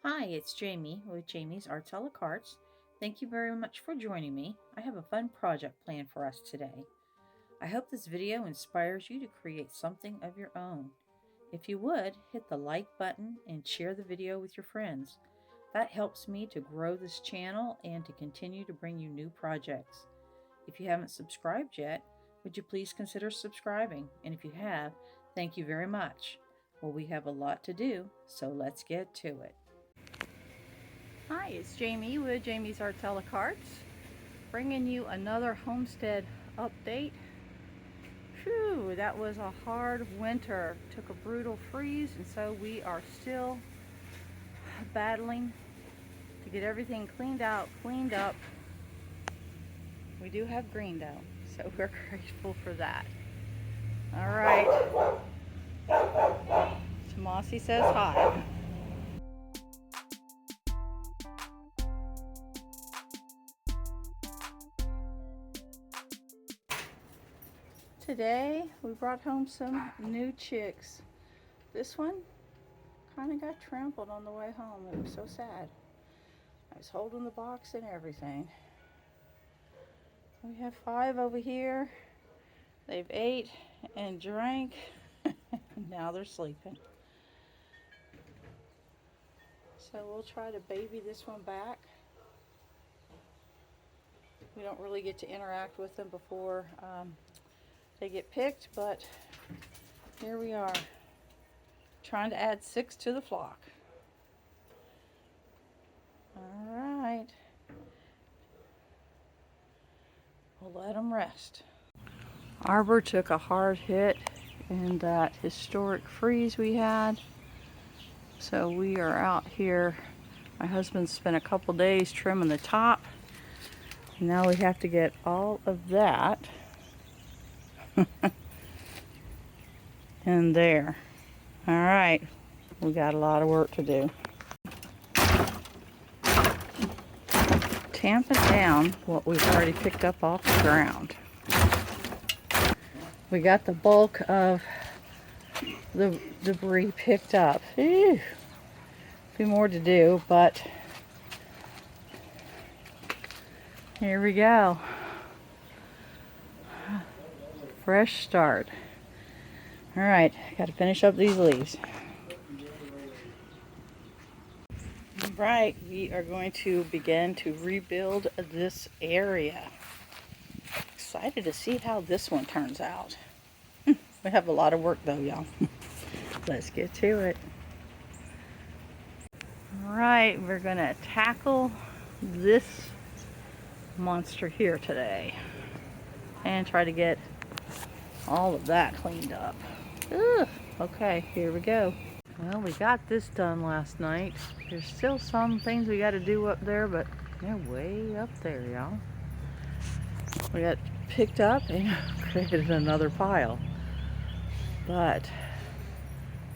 Hi, it's Jamie with Jamie's Arts a la Cartes. Thank you very much for joining me. I have a fun project planned for us today. I hope this video inspires you to create something of your own. If you would, hit the like button and share the video with your friends. That helps me to grow this channel and to continue to bring you new projects. If you haven't subscribed yet, would you please consider subscribing? And if you have, thank you very much. Well, we have a lot to do, so let's get to it. Hi, it's Jamie with Jamie's Arts a la Cartes, bringing you another homestead update. Phew, that was a hard winter. Took a brutal freeze, and so we are still battling to get everything cleaned out, cleaned up. We do have green though, so we're grateful for that. All right, Tomasi says hi. Today we brought home some new chicks. This one kind of got trampled on the way home. It was so sad. I was holding the box and everything. We have 5 over here. They've ate and drank. Now they're sleeping. So we'll try to baby this one back. We don't really get to interact with them before they get picked, but here we are, trying to add 6 to the flock. All right, we'll let them rest. Arbor took a hard hit in that historic freeze we had, so we are out here. My husband spent a couple days trimming the top. Now we have to get all of that in there. All right, we got a lot of work to do. Tamping down what we've already picked up off the ground. We got the bulk of the debris picked up. Ew. A few more to do, but here we go. Fresh start. All right, got to finish up these leaves. All right, we are going to begin to rebuild this area. Excited to see how this one turns out. We have a lot of work though, y'all. Let's get to it. All right, we're gonna tackle this monster here today and try to get all of that cleaned up. Ugh. Okay, here we go. Well, we got this done last night. There's still some things we got to do up there, but they're way up there, y'all. We got picked up and created another pile. But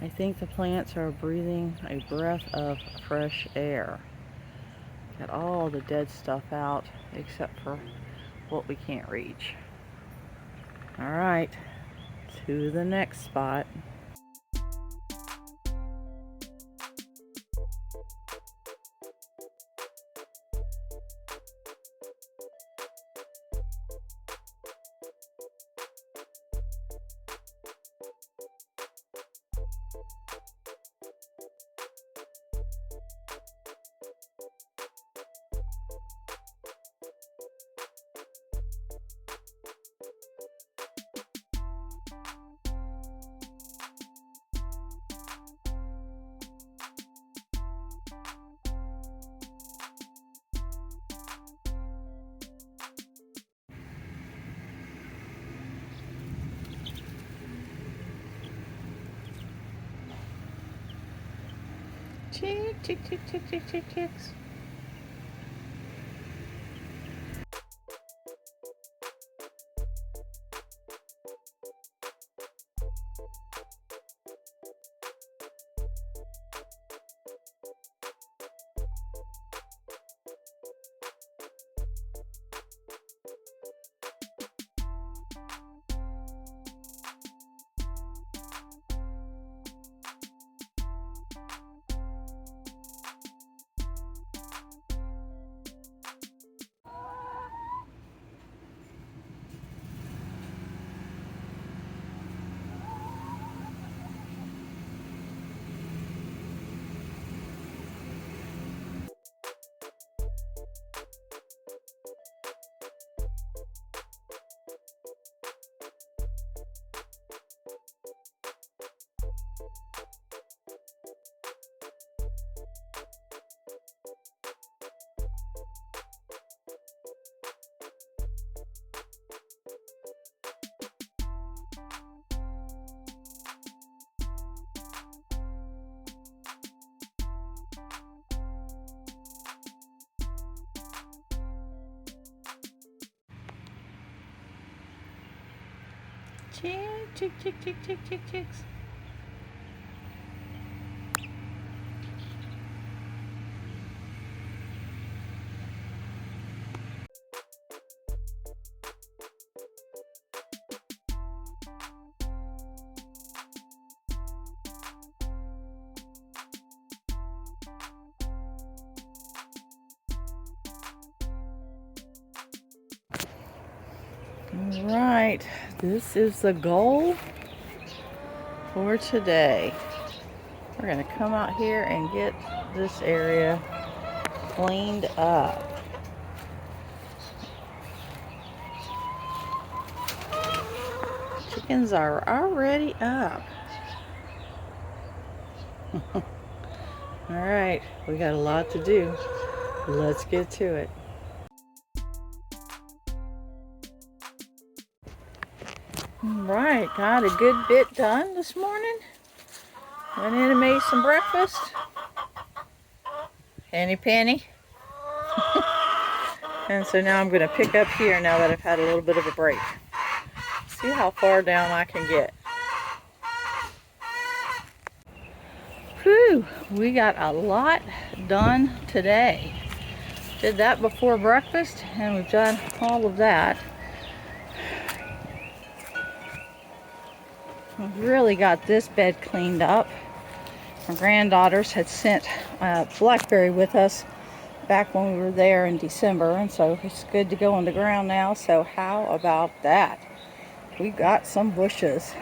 I think the plants are breathing a breath of fresh air. Got all the dead stuff out except for what we can't reach. All right, to the next spot. Chick, chick, chick, chick, chick, chick, chicks. Chick, chick, chick, chick, chick, chicks. All right, this is the goal for today. We're gonna come out here and get this area cleaned up. Chickens are already up. All right, we got a lot to do. Let's get to it. All right, got a good bit done this morning. Went in and made some breakfast. Henny Penny. And so now I'm going to pick up here now that I've had a little bit of a break. See how far down I can get. Whew, we got a lot done today. Did that before breakfast and we've done all of that. We've really got this bed cleaned up. My granddaughters had sent blackberry with us back when we were there in December, and so it's good to go on the ground now. So how about that? We got some bushes.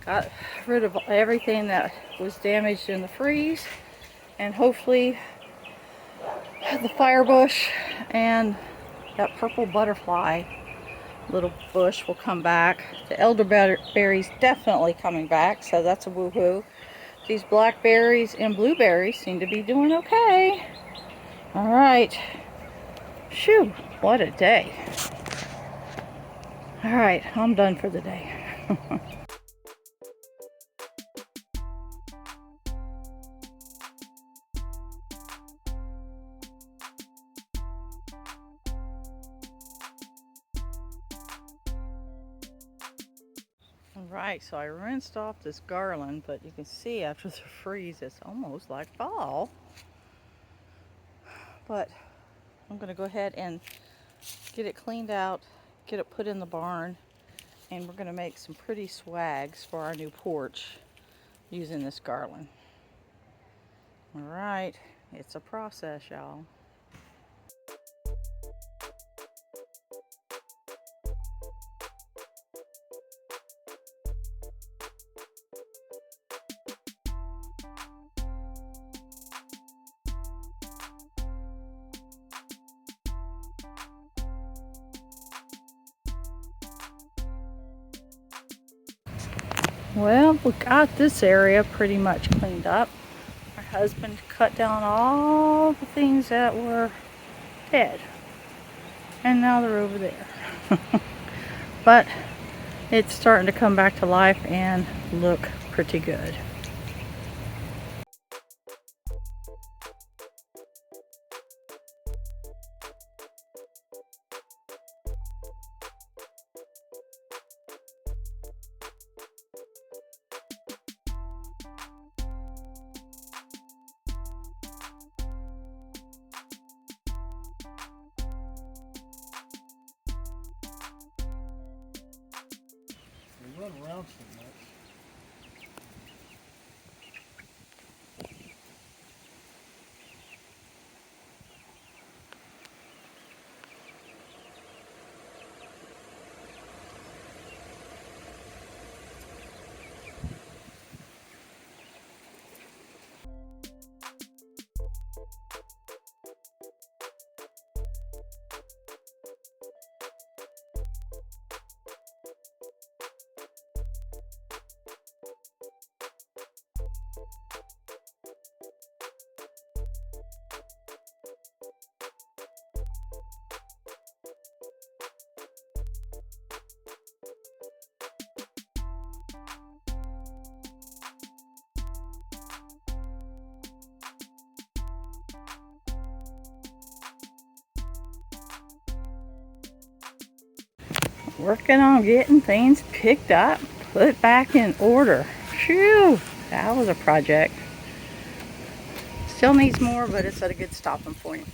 Got rid of everything that was damaged in the freeze, and hopefully the fire bush and that purple butterfly little bush will come back. The elderberry's definitely coming back, so that's a woohoo. These blackberries and blueberries seem to be doing okay. All right. Phew, what a day. All right, I'm done for the day. All right, so I rinsed off this garland, but you can see after the freeze, it's almost like fall. But I'm gonna go ahead and get it cleaned out, get it put in the barn, and we're gonna make some pretty swags for our new porch using this garland. All right, it's a process, y'all. Well, we got this area pretty much cleaned up. My husband cut down all the things that were dead, and now they're over there. But it's starting to come back to life and look pretty good. They run around so much. Working on getting things picked up, put back in order. Phew, that was a project. Still needs more, but it's at a good stopping point.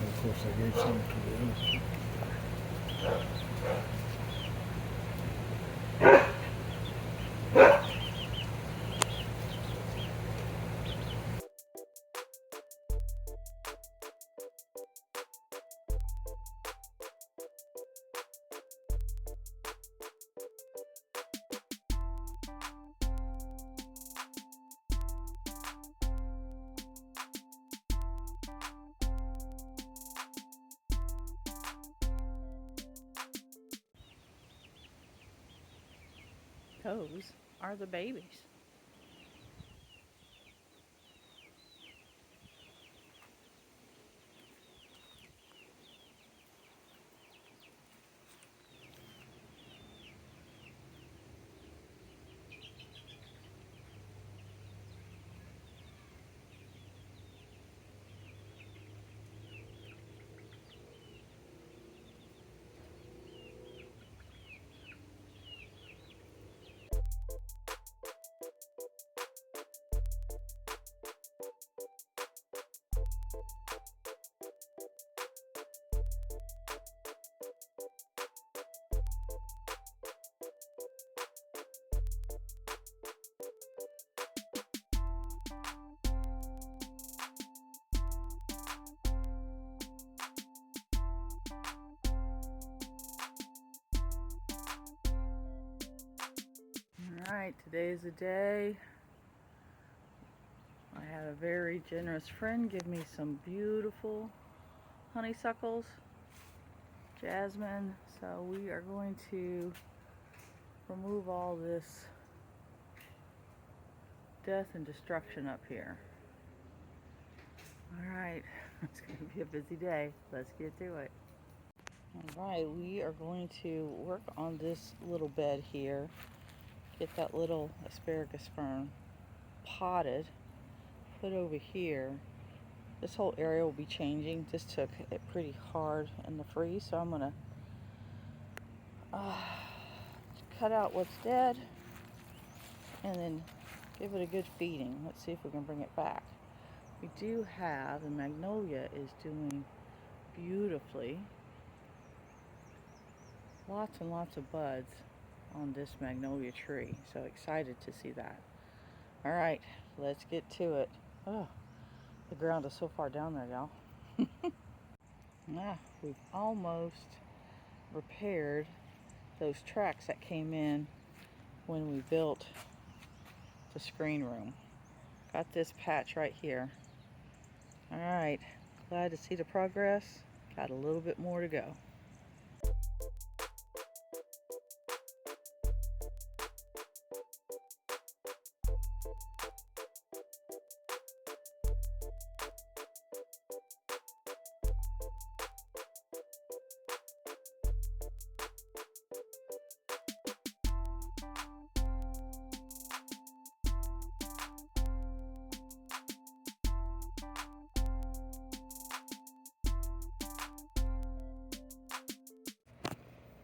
Of course, I gave some to the others. Those are the babies. Alright, today is the day. I had a very generous friend give me some beautiful honeysuckles, jasmine. So we are going to remove all this death and destruction up here. Alright, it's going to be a busy day. Let's get to it. Alright, we are going to work on this little bed here. Get that little asparagus fern potted, put over here. This whole area will be changing. This took it pretty hard in the freeze, so I'm going to cut out what's dead and then give it a good feeding. Let's see if we can bring it back. We do have, the magnolia is doing beautifully. Lots and lots of buds on this magnolia tree. So excited to see that. All right, let's get to it. Oh, the ground is so far down there, y'all. We've almost repaired those tracks that came in when we built the screen room. Got this patch right here. All right, glad to see the progress. Got a little bit more to go.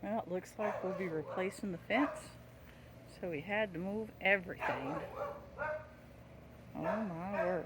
Well, it looks like we'll be replacing the fence, so we had to move everything. Oh my word.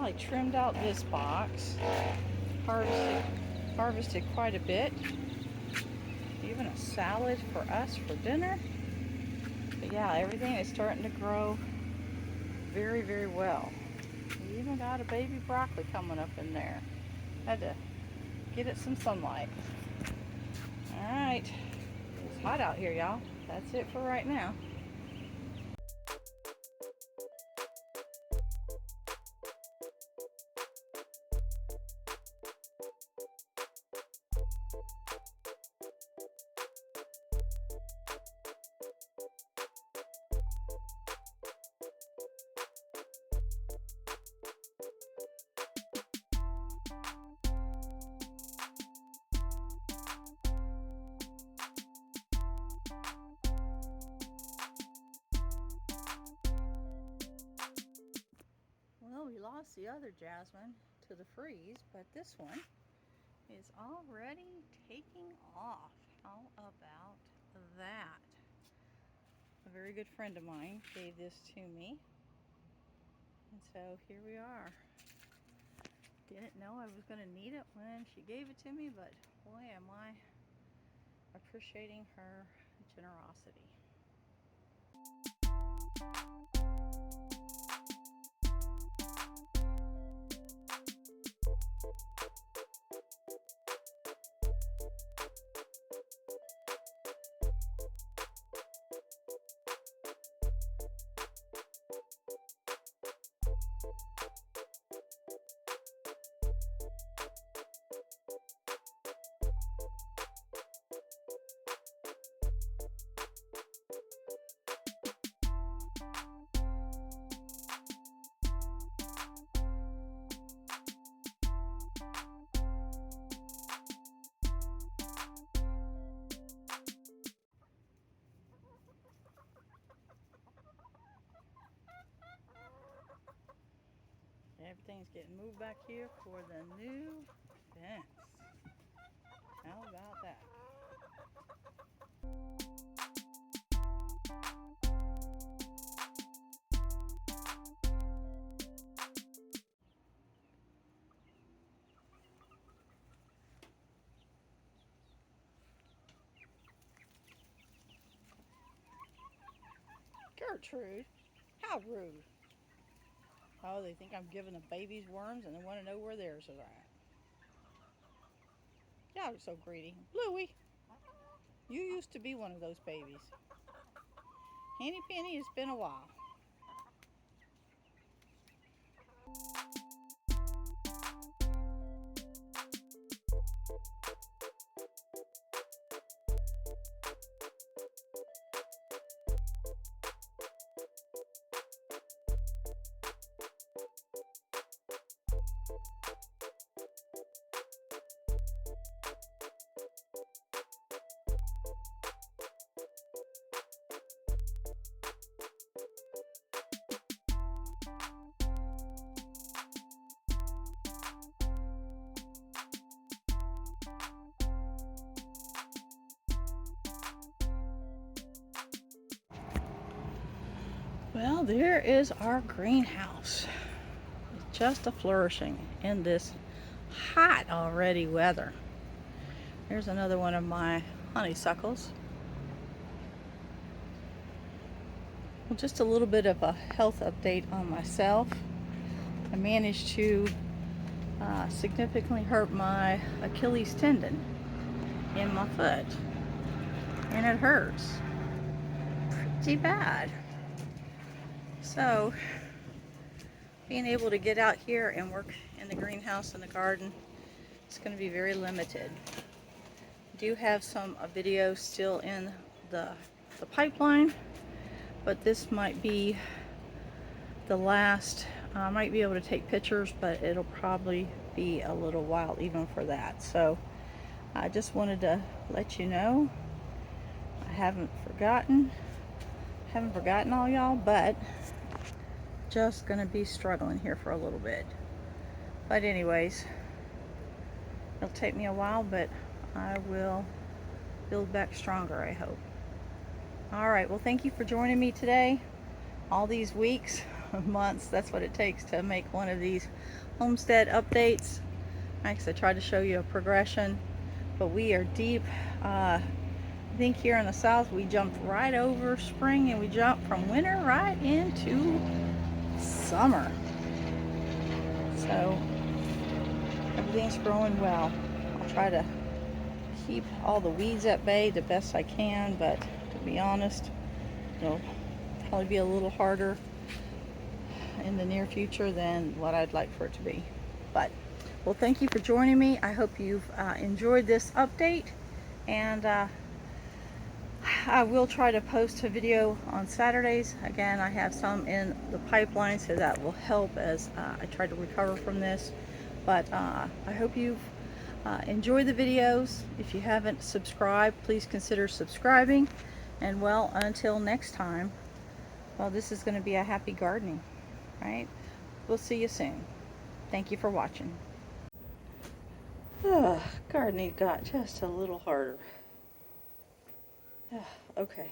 I trimmed out this box, harvested quite a bit, even a salad for us for dinner. But yeah, everything is starting to grow very, very well. We even got a baby broccoli coming up in there. Had to get it some sunlight. Alright, it's hot out here, y'all. That's it for right now. Well, we lost the other jasmine to the freeze, but this one is already taking off. How about that? A very good friend of mine gave this to me, and so here we are. Didn't know I was going to need it when she gave it to me, but boy, am I appreciating her generosity. Everything's getting moved back here for the new fence. How about that? Gertrude, how rude. Oh, they think I'm giving the babies worms and they want to know where theirs are at. Y'all are so greedy. Bluey, you used to be one of those babies. Henny Penny, it's been a while. Well, there is our greenhouse. It's just a flourishing in this hot already weather. Here's another one of my honeysuckles. Well, just a little bit of a health update on myself. I managed to significantly hurt my Achilles tendon in my foot, and it hurts pretty bad. So being able to get out here and work in the greenhouse and the garden, it's going to be very limited. I do have some videos still in the pipeline, but this might be the last. I might be able to take pictures, but it'll probably be a little while even for that. So I just wanted to let you know I haven't forgotten all y'all, but just gonna be struggling here for a little bit. But anyways, it'll take me a while, but I will build back stronger, I hope. All right, well, thank you for joining me today all these weeks. months. That's what it takes to make one of these homestead updates. I tried to show you a progression, but we are deep. I think here in the south we jumped right over spring, and we jumped from winter right into summer. So everything's growing well. I'll try to keep all the weeds at bay the best I can, but to be honest, it'll probably be a little harder in the near future than what I'd like for it to be. But well, thank you for joining me. I hope you've enjoyed this update, and I will try to post a video on Saturdays. Again, I have some in the pipeline, so that will help as I try to recover from this. But I hope you've enjoyed the videos. If you haven't subscribed, please consider subscribing. And well, until next time, well, this is going to be a happy gardening, right? We'll see you soon. Thank you for watching. Gardening got just a little harder. Okay.